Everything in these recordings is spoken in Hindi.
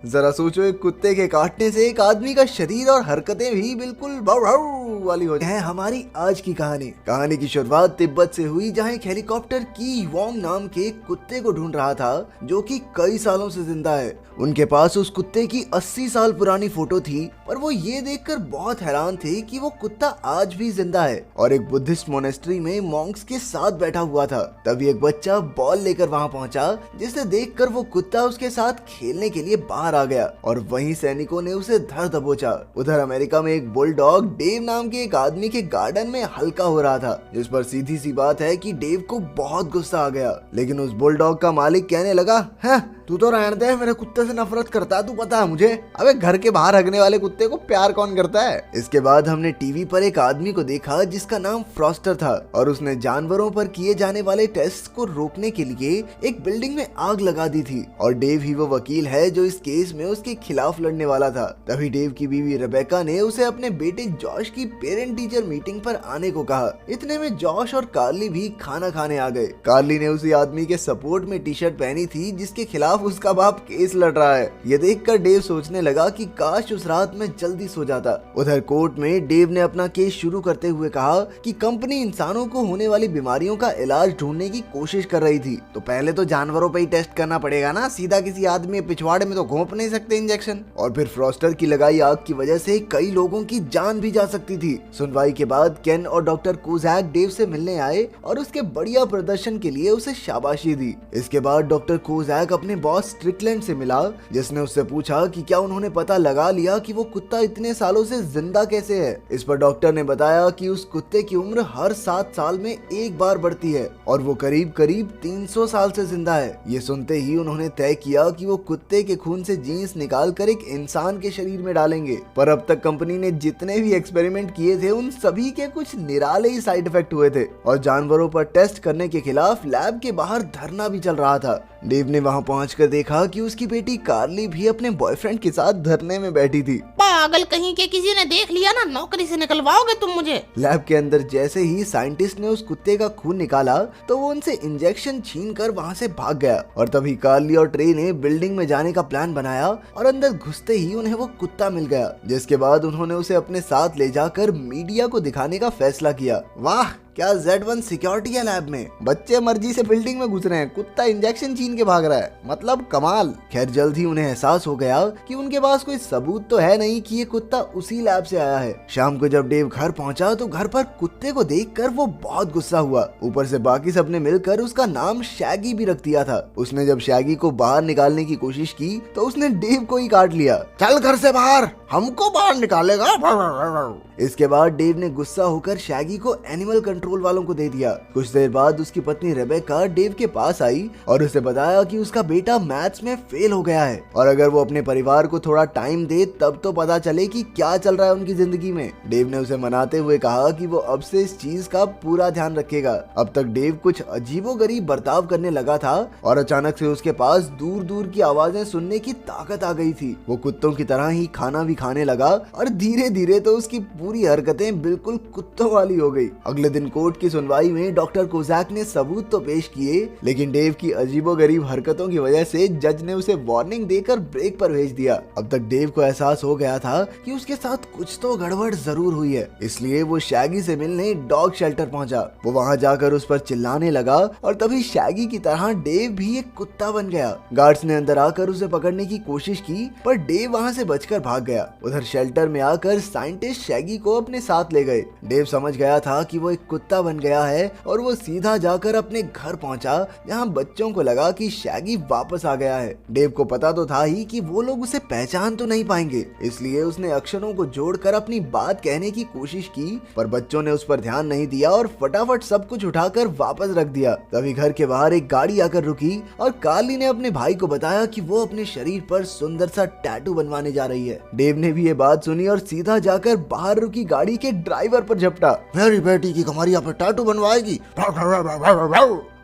जरा सोचो, एक कुत्ते के काटने से एक आदमी का शरीर और हरकतें भी बिल्कुल भाव वाली हो जाए। हमारी आज की कहानी की शुरुआत तिब्बत से हुई, जहां एक हेलीकॉप्टर की वोंग नाम के एक कुत्ते को ढूंढ रहा था जो कि कई सालों से जिंदा है। उनके पास उस कुत्ते की 80 साल पुरानी फोटो थी, पर वो ये देखकर बहुत हैरान थे कि वो कुत्ता आज भी जिंदा है और एक बुद्धिस्ट मोनेस्ट्री में मॉन्क्स के साथ बैठा हुआ था। तभी एक बच्चा बॉल लेकर वहां पहुंचा, जिसे देखकर वो कुत्ता उसके साथ खेलने के लिए बाहर आ गया और वहीं सैनिकों ने उसे धर दबोचा। उधर अमेरिका में एक बुलडॉग डेव नाम के एक आदमी के गार्डन में हल्का हो रहा था, जिस पर सीधी सी बात है कि डेव को बहुत गुस्सा आ गया। लेकिन उस बुलडॉग का मालिक कहने लगा, है तू तो रहने दे, मेरे कुत्ते से नफरत करता है, तू पता है मुझे। अबे घर के बाहर हगने वाले कुत्ते को प्यार कौन करता है। इसके बाद हमने टीवी पर एक आदमी को देखा जिसका नाम फ्रॉस्टर था और उसने जानवरों पर किए जाने वाले टेस्ट को रोकने के लिए एक बिल्डिंग में आग लगा दी थी और डेव ही वो वकील है जो इस केस में उसके खिलाफ लड़ने वाला था। तभी डेव की बीवी रेबेका ने उसे अपने बेटे जॉश की पेरेंट टीचर मीटिंग पर आने को कहा। इतने में जॉश और कार्ली भी खाना खाने आ गए। कार्ली ने उसी आदमी के सपोर्ट में टी शर्ट पहनी थी जिसके खिलाफ उसका बाप केस लड़ रहा है। ये देखकर डेव सोचने लगा कि काश उस रात में जल्दी सो जाता। उधर कोर्ट में डेव ने अपना केस शुरू करते हुए कहा कि कंपनी इंसानों को होने वाली बीमारियों का इलाज ढूंढने की कोशिश कर रही थी, तो पहले तो जानवरों पे ही टेस्ट करना पड़ेगा ना, सीधा किसी आदमी के पिछवाड़े में तो घोंप नहीं सकते इंजेक्शन। और फिर फ्रॉस्टर की लगाई आग की वजह से कई लोगों की जान भी जा सकती थी। सुनवाई के बाद केन और डॉक्टर कोजैक डेव से मिलने आए और उसके बढ़िया प्रदर्शन के लिए उसे शाबाशी दी। इसके बाद डॉक्टर कोजैक अपने बॉस स्ट्रिकलैंड से मिला, जिसने उससे पूछा कि क्या उन्होंने पता लगा लिया कि वो कुत्ता इतने सालों से जिंदा कैसे है। इस पर डॉक्टर ने बताया कि उस कुत्ते की उम्र हर 7 साल में एक बार बढ़ती है और वो करीब 300 साल से जिंदा है। ये सुनते ही उन्होंने तय किया कि वो कुत्ते के खून से जीन्स निकालकर एक इंसान के शरीर में डालेंगे। पर अब तक कंपनी ने जितने भी एक्सपेरिमेंट किए थे उन सभी के कुछ निराले ही साइड इफेक्ट हुए थे और जानवरों पर टेस्ट करने के खिलाफ लैब के बाहर धरना भी चल रहा था। डेव ने वहां पहुंचकर देखा कि उसकी बेटी कार्ली भी अपने बॉयफ्रेंड के साथ धरने में बैठी थी। पागल कहीं के, किसी ने देख लिया ना, नौकरी से निकलवाओगे तुम मुझे। लैब के अंदर जैसे ही साइंटिस्ट ने उस कुत्ते का खून निकाला तो वो उनसे इंजेक्शन छीनकर वहां से भाग गया और तभी कार्ली और ट्रे ने बिल्डिंग में जाने का प्लान बनाया और अंदर घुसते ही उन्हें वो कुत्ता मिल गया, जिसके बाद उन्होंने उसे अपने साथ ले जाकर मीडिया को दिखाने का फैसला किया। वाह, क्या Z1 सिक्योरिटी है लैब में, बच्चे मर्जी से बिल्डिंग में घुस रहे हैं, कुत्ता इंजेक्शन छीन के भाग रहा है, मतलब कमाल। खैर जल्द ही उन्हें एहसास हो गया कि उनके पास कोई सबूत तो है नहीं कि ये कुत्ता उसी लैब से आया है। शाम को जब डेव घर पहुंचा तो घर पर कुत्ते को देखकर वो बहुत गुस्सा हुआ। ऊपर से बाकी सबने मिलकर उसका नाम शैगी भी रख दिया था। उसने जब शैगी को बाहर निकालने की कोशिश की तो उसने डेव को ही काट लिया। चल घर से बाहर, हमको बाहर निकालेगा। इसके बाद डेव ने गुस्सा होकर शैगी को एनिमल कंट्रोल वालों को दे दिया। कुछ देर बाद उसकी पत्नी रेबेका डेव के पास आई और उसे बताया कि उसका बेटा मैथ्स में फेल हो गया है और अगर वो अपने परिवार को थोड़ा टाइम दे तब तो पता चले कि क्या चल रहा है उनकी जिंदगी में। डेव ने उसे मनाते हुए कहा कि वो अब से इस चीज का पूरा ध्यान रखेगा। अब तक डेव कुछ अजीबोगरीब बर्ताव करने लगा था और अचानक से उसके पास दूर दूर की आवाजें सुनने की ताकत आ गई थी। वो कुत्तों की तरह ही खाना भी खाने लगा और धीरे धीरे तो उसकी पूरी हरकतें बिल्कुल कुत्तों वाली हो गई। अगले दिन कोर्ट की सुनवाई में डॉक्टर कोजैक ने सबूत तो पेश किए, लेकिन डेव की अजीबोगरीब हरकतों की वजह से जज ने उसे वार्निंग देकर ब्रेक पर भेज दिया। अब तक डेव को एहसास हो गया था कि उसके साथ कुछ तो गड़बड़ जरूर हुई है, इसलिए वो शैगी से मिलने डॉग शेल्टर पहुंचा। वो वहां जाकर उस पर चिल्लाने लगा और तभी शैगी की तरह डेव भी एक कुत्ता बन गया। गार्ड्स ने अंदर आकर उसे पकड़ने की कोशिश की, पर डेव वहां से बचकर भाग गया। उधर शेल्टर में आकर साइंटिस्ट शैगी को अपने साथ ले गए। डेव समझ गया था कि वो एक कुत्ता बन गया है और वो सीधा जाकर अपने घर पहुंचा, जहां बच्चों को लगा कि शैगी वापस आ गया है। डेव को पता तो था ही कि वो लोग उसे पहचान तो नहीं पाएंगे, इसलिए उसने अक्षरों को जोड़कर अपनी बात कहने की कोशिश की, पर बच्चों ने उस पर ध्यान नहीं दिया और फटाफट सब कुछ उठाकर वापस रख दिया। तभी घर के बाहर एक गाड़ी आकर रुकी और कार्ली ने अपने भाई को बताया कि वो अपने शरीर पर सुंदर सा टैटू बनवाने जा रही है। डेव ने भी ये बात सुनी और सीधा जाकर बाहर रुकी गाड़ी के ड्राइवर पर झपटा। मेरी बेटी की कमरिया पर टैटू बनवाएगी।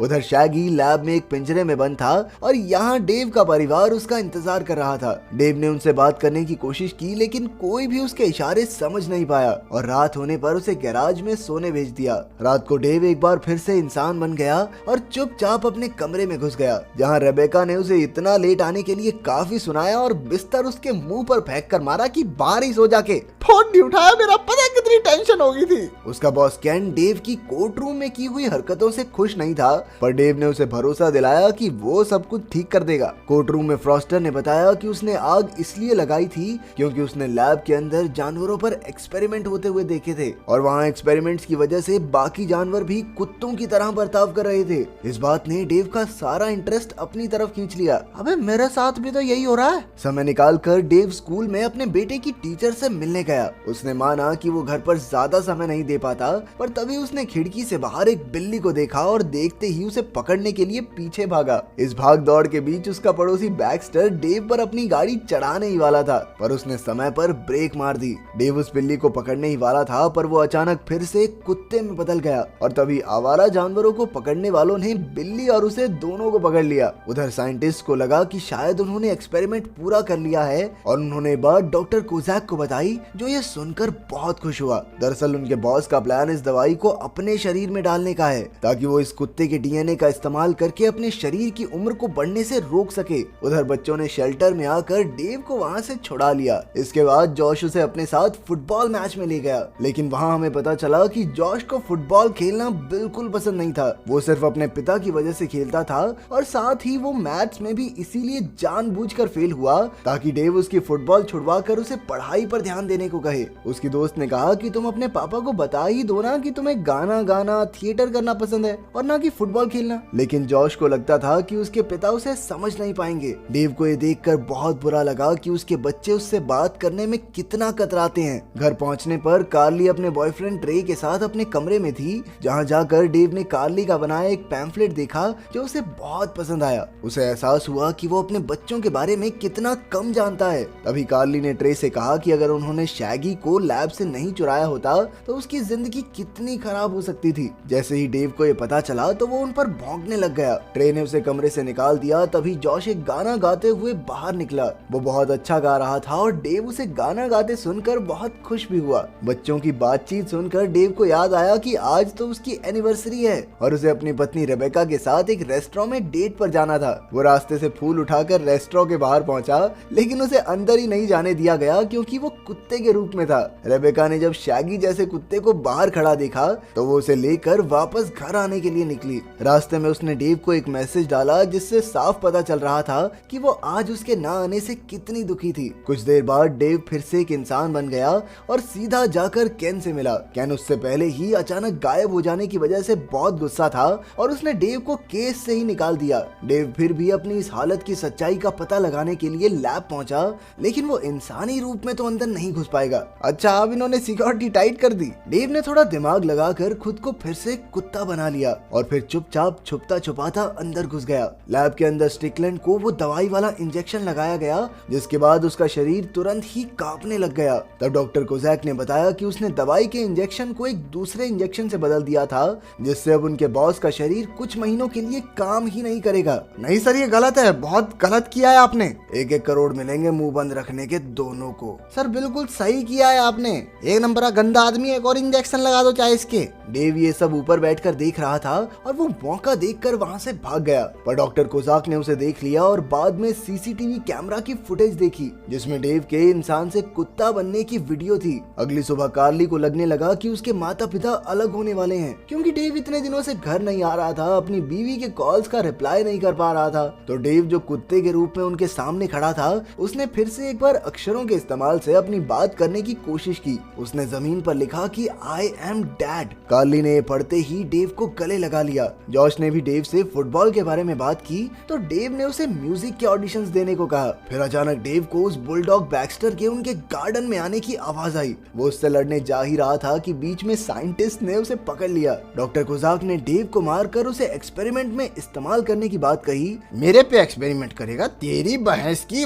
उधर शैगी लैब में एक पिंजरे में बंद था और यहाँ डेव का परिवार उसका इंतजार कर रहा था। डेव ने उनसे बात करने की कोशिश की लेकिन कोई भी उसके इशारे समझ नहीं पाया और रात होने पर उसे गैराज में सोने भेज दिया। रात को डेव एक बार फिर से इंसान बन गया और चुपचाप अपने कमरे में घुस गया, जहाँ रेबेका ने उसे इतना लेट आने के लिए काफी सुनाया और बिस्तर उसके मुंह पर फेंक कर मारा कि बाहर ही सो जाके। फोन नहीं उठाया, मेरा पता कितनी टेंशन हो गई थी। उसका बॉस केन डेव की कोर्ट रूम में की हुई हरकतों से खुश नहीं था, पर डेव ने उसे भरोसा दिलाया कि वो सब कुछ ठीक कर देगा। कोर्ट रूम में फ्रॉस्टर ने बताया कि उसने आग इसलिए लगाई थी क्योंकि उसने लैब के अंदर जानवरों पर एक्सपेरिमेंट होते हुए देखे थे और वहाँ एक्सपेरिमेंट्स की वजह से बाकी जानवर भी कुत्तों की तरह बर्ताव कर रहे थे। इस बात ने डेव का सारा इंटरेस्ट अपनी तरफ खींच लिया। अबे मेरे साथ भी तो यही हो रहा है। समय निकाल कर डेव स्कूल में अपने बेटे की टीचर से मिलने गया। उसने माना कि वो घर पर ज्यादा समय नहीं दे पाता, पर तभी उसने खिड़की से बाहर एक बिल्ली को देखा और देखते ही उसे पकड़ने के लिए पीछे भागा। इस भाग दौड़ के बीच उसका पड़ोसी बैक्स्टर डेव पर अपनी गाड़ी चढ़ाने ही वाला था, पर उसने समय पर ब्रेक मार दी। डेव उस बिल्ली को पकड़ने ही वाला था, पर वो अचानक फिर से कुत्ते में बदल गया और तभी आवारा जानवरों को पकड़ने वालों ने बिल्ली और उसे दोनों को पकड़ लिया। उधर साइंटिस्ट को लगा कि शायद उन्होंने एक्सपेरिमेंट पूरा कर लिया है और उन्होंने बात डॉक्टर कोजैक को बताई, जो ये सुनकर बहुत खुश हुआ। दरअसल उनके बॉस का प्लान इस दवाई को अपने शरीर में डालने का है ताकि वो इस कुत्ते के डीएनए का इस्तेमाल करके अपने शरीर की उम्र को बढ़ने से रोक सके। उधर बच्चों ने शेल्टर में आकर डेव को वहाँ से छुड़ा लिया। इसके बाद जॉश उसे अपने साथ फुटबॉल मैच में ले गया, लेकिन वहाँ हमें पता चला कि जॉश को फुटबॉल खेलना बिल्कुल पसंद नहीं था। वो सिर्फ अपने पिता की वजह से खेलता था और साथ ही वो मैच में भी इसीलिए जानबूझकर फेल हुआ ताकि डेव उसकी फुटबॉल छुड़वा कर उसे पढ़ाई पर ध्यान देने को कहे। उसकी दोस्त ने कहा कि तुम अपने पापा को बता ही दो ना कि तुम्हें गाना गाना थिएटर करना पसंद है और ना कि फुटबॉल खेलना। लेकिन जॉश को लगता था कि उसके पिता उसे समझ नहीं पाएंगे। डेव को ये देखकर बहुत बुरा लगा कि उसके बच्चे उससे बात करने में कितना कतराते हैं। घर पहुंचने पर कार्ली अपने बॉयफ्रेंड ट्रे के साथ अपने कमरे में थी, जहां जाकर डेव ने कार्ली का बनाया एक पैम्फलेट देखा जो उसे बहुत पसंद आया। उसे एहसास हुआ कि वो अपने बच्चों के बारे में कितना कम जानता है। तभी कार्ली ने ट्रे से कहा कि अगर उन्होंने शैगी को लैब से नहीं चुराया होता तो उसकी जिंदगी कितनी खराब हो सकती थी। जैसे ही डेव को ये पता चला तो वो उन पर भौंकने लग गया। ट्रे ने उसे कमरे से निकाल दिया। तभी जॉश एक गाना गाते हुए बाहर निकला। वो बहुत अच्छा गा रहा था और डेव उसे गाना गाते सुनकर बहुत खुश भी हुआ। बच्चों की बातचीत सुनकर डेव को याद आया कि आज तो उसकी एनिवर्सरी है और उसे अपनी पत्नी रेबेका के साथ एक रेस्टोरेंट में डेट पर जाना था। वो रास्ते से फूल उठाकर रेस्टोरेंट के बाहर पहुंचा, लेकिन उसे अंदर ही नहीं जाने दिया गया क्योंकि वो कुत्ते के रूप में था। रेबेका ने जब शैगी जैसे कुत्ते को बाहर खड़ा देखा तो वो उसे लेकर वापस घर आने के लिए निकली। रास्ते में उसने डेव को एक मैसेज डाला जिससे साफ पता चल रहा था कि वो आज उसके ना आने से कितनी दुखी थी। कुछ देर बाद डेव फिर से एक इंसान बन गया और सीधा जाकर केन से मिला। केन उससे पहले ही अचानक गायब हो जाने की वजह से बहुत गुस्सा था और उसने डेव को केस से ही निकाल दिया। डेव फिर भी अपनी इस हालत की सच्चाई का पता लगाने के लिए लैब पहुंचा, लेकिन वो इंसानी रूप में तो अंदर नहीं घुस पाएगा। अच्छा, अब इन्होंने सिक्योरिटी टाइट कर दी। डेव ने थोड़ा दिमाग लगाकर खुद को फिर से कुत्ता बना लिया और फिर चुपचाप छुपता छुपाता अंदर घुस गया। लैब के अंदर स्टिकलैंड को वो दवाई वाला इंजेक्शन लगाया गया, जिसके बाद उसका शरीर तुरंत ही कांपने लग गया। तब डॉक्टर कोजैक ने बताया कि उसने दवाई के इंजेक्शन को एक दूसरे इंजेक्शन से बदल दिया था, जिससे अब उनके बॉस का शरीर कुछ महीनों के लिए काम ही नहीं करेगा। नहीं सर, ये गलत है, बहुत गलत किया है आपने। 1-1 करोड़ मिलेंगे मुंह बंद रखने के दोनों को। सर बिल्कुल सही किया है आपने, एक नंबर का गंदा आदमी है, एक और इंजेक्शन लगा दो चाहे इसके। डेव ये सब ऊपर बैठकर देख रहा था और वो मौका देखकर वहाँ से भाग गया, पर डॉक्टर कोजाक ने उसे देख लिया और बाद में सीसीटीवी कैमरा की फुटेज देखी जिसमें डेव के इंसान से कुत्ता बनने की वीडियो थी। अगली सुबह कार्ली को लगने लगा कि उसके माता पिता अलग होने वाले हैं, क्योंकि डेव इतने दिनों से घर नहीं आ रहा था, अपनी बीवी के कॉल्स का रिप्लाई नहीं कर पा रहा था। तो डेव जो कुत्ते के रूप में उनके सामने खड़ा था, उसने फिर से एक बार अक्षरों के इस्तेमाल से अपनी बात करने की कोशिश की। उसने जमीन पर लिखा कि आई एम डैड। कार्ली ने पढ़ते ही डेव को गले लगा लिया। जॉश ने भी डेव से फुटबॉल के बारे में बात की तो डेव ने उसे म्यूजिक के ऑडिशंस देने को कहा। फिर अचानक डेव को उस बुलडॉग बैक्स्टर के उनके गार्डन में आने की आवाज आई। वो उससे लड़ने जा ही रहा था कि बीच में साइंटिस्ट ने उसे पकड़ लिया। डॉक्टर कोजाक ने डेव को मारकर उसे एक्सपेरिमेंट में इस्तेमाल करने की बात कही। मेरे पे एक्सपेरिमेंट करेगा, तेरी बहस की।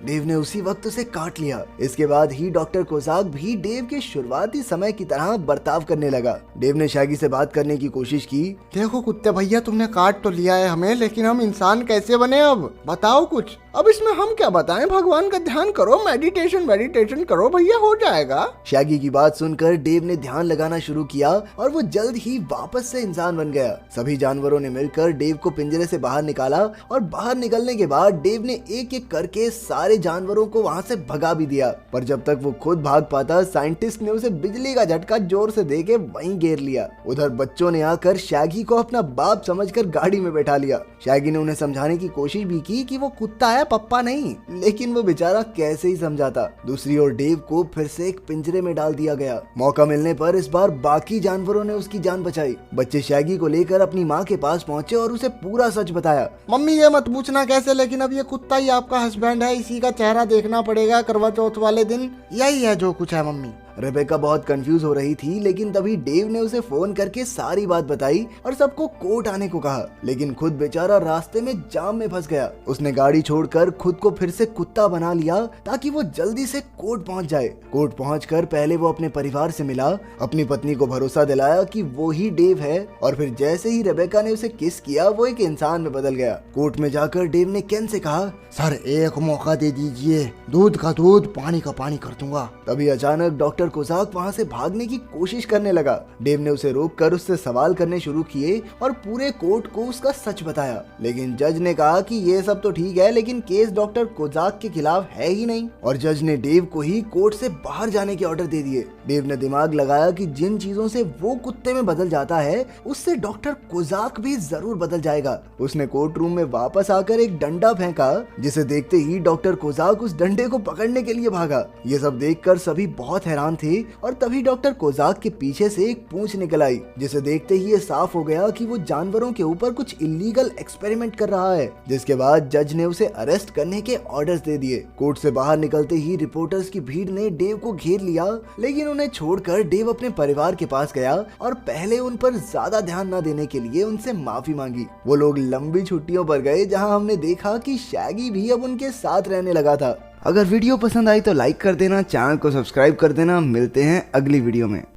डेव ने उसी वक्त उसे काट लिया। इसके बाद ही डॉक्टर कोजाक भी डेव के शुरुआती समय की तरह बर्ताव करने लगा। डेव ने शैगी से बात करने की कोशिश की। देखो कुत्ते भैया, तुमने काट तो लिया है हमें, लेकिन हम इंसान कैसे बने अब? बताओ कुछ। अब इसमें हम क्या बताएं? भगवान का ध्यान करो, मेडिटेशन करो भैया, हो जाएगा। शैगी की बात सुनकर डेव ने ध्यान लगाना शुरू किया और वो जल्द ही वापस से इंसान बन गया। सभी जानवरों ने मिलकर डेव को पिंजरे से बाहर निकाला और बाहर निकलने के बाद डेव ने एक एक करके सारे जानवरों को वहाँ से भगा भी दिया। पर जब तक वो खुद भाग पाता, साइंटिस्ट ने उसे बिजली का झटका जोर से देके वहीं घेर लिया। उधर बच्चों ने आकर शैगी को अपना बाप समझकर गाड़ी में बैठा लिया। शैगी ने उन्हें समझाने की कोशिश भी की कि वो कुत्ता है, पप्पा नहीं, लेकिन वो बेचारा कैसे ही समझाता। दूसरी ओर डेव को फिर से एक पिंजरे में डाल दिया गया। मौका मिलने पर इस बार बाकी जानवरों ने उसकी जान बचाई। बच्चे शैगी को लेकर अपनी माँ के पास पहुँचे और उसे पूरा सच बताया। मम्मी ये मत पूछना कैसे, लेकिन अब ये कुत्ता ही आपका हस्बैंड है, इसी का चेहरा देखना पड़ेगा करवा चौथ वाले दिन। यही है जो कुछ है मम्मी। रेबेका बहुत कंफ्यूज हो रही थी, लेकिन तभी डेव ने उसे फोन करके सारी बात बताई और सबको कोर्ट आने को कहा। लेकिन खुद बेचारा रास्ते में जाम में फंस गया। उसने गाड़ी छोड़कर खुद को फिर से कुत्ता बना लिया ताकि वो जल्दी से कोर्ट पहुंच जाए। कोर्ट पहुंचकर पहले वो अपने परिवार से मिला, अपनी पत्नी को भरोसा दिलाया कि वो ही डेव है, और फिर जैसे ही रेबेका ने उसे किस किया वो एक इंसान में बदल गया। कोर्ट में जाकर डेव ने केन से कहा, सर एक मौका दे दीजिए, दूध का दूध, पानी का पानी कर दूंगा। तभी अचानक डॉक्टर कोजाक वहां से भागने की कोशिश करने लगा। डेव ने उसे रोककर उससे सवाल करने शुरू किए और पूरे कोर्ट को उसका सच बताया। लेकिन जज ने कहा कि ये सब तो ठीक है, लेकिन केस डॉक्टर कोजाक के खिलाफ है ही नहीं, और जज ने डेव को ही कोर्ट से बाहर जाने के ऑर्डर दे दिए। डेव ने दिमाग लगाया कि जिन चीजों से वो कुत्ते में बदल जाता है, उससे डॉक्टर कोजाक भी जरूर बदल जाएगा। उसने कोर्ट रूम में वापस आकर एक डंडा फेंका, जिसे देखते ही डॉक्टर कोजाक उस डंडे को पकड़ने के लिए भागा। ये सब देखकर सभी बहुत हैरान थे, और तभी डॉक्टर कोजाक के पीछे से एक पूंछ निकल आई, जिसे देखते ही ये साफ हो गया कि वो जानवरों के ऊपर कुछ इलीगल एक्सपेरिमेंट कर रहा है। जिसके बाद जज ने उसे अरेस्ट करने के ऑर्डर्स दे दिए। कोर्ट से बाहर निकलते ही रिपोर्टर्स की भीड़ ने डेव को घेर लिया, लेकिन उन्हें छोड़कर डेव अपने परिवार के पास गया और पहले उन पर ज्यादा ध्यान न देने के लिए उनसे माफी मांगी। वो लोग लंबी छुट्टियों पर गए, जहां हमने देखा कि शैगी भी अब उनके साथ रहने लगा था। अगर वीडियो पसंद आई तो लाइक कर देना, चैनल को सब्सक्राइब कर देना। मिलते हैं अगली वीडियो में।